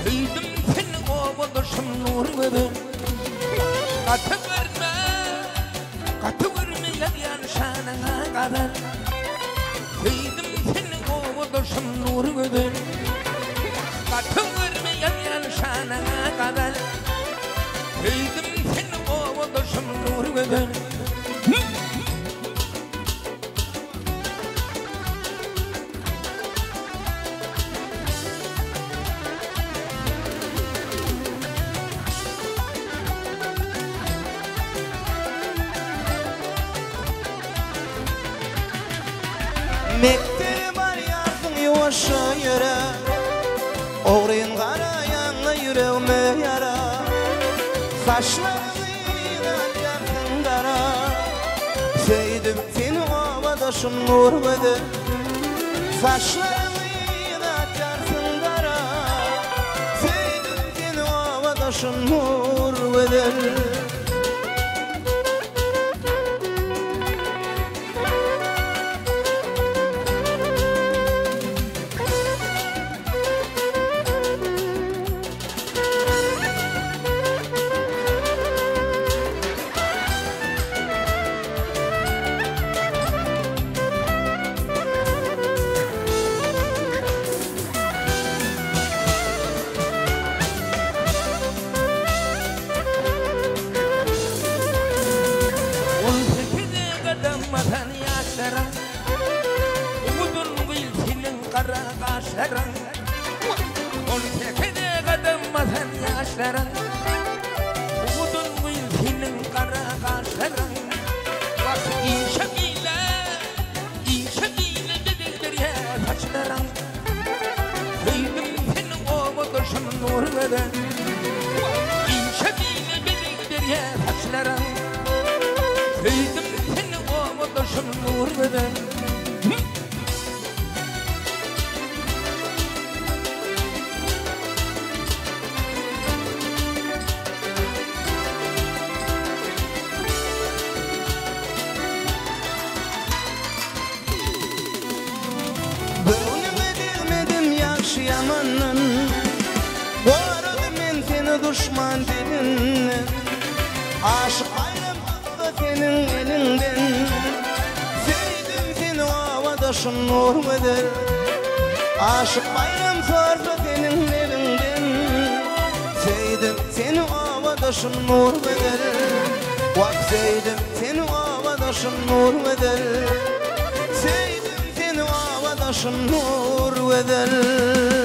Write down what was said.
Sevdim seni ovadaşım nur verir. Katı verme yan şanına kadar. Sevdim seni ovadaşım nur verir. Katı verme yan şanına kadar. Sevdim seni ovadaşım nur verir. Mekte var yazın yuvaşa yere Oğrayın karayanla yüreğime yara Saçlarıyla yaktın kara Sevdim seni ovadaşım nur vedir. Saçlarıyla yaktın kara Sevdim seni ovadaşım nur vedir. Düşman dilinle aşık ayrılmakta senin elinden Sevdim seni ovadaşım nur verir. Aşık bayram sarsa senin elinden Sevdim seni ovadaşım nur verir. Bak sevdim seni ovadaşım nur verir. Sevdim seni ovadaşım nur verir.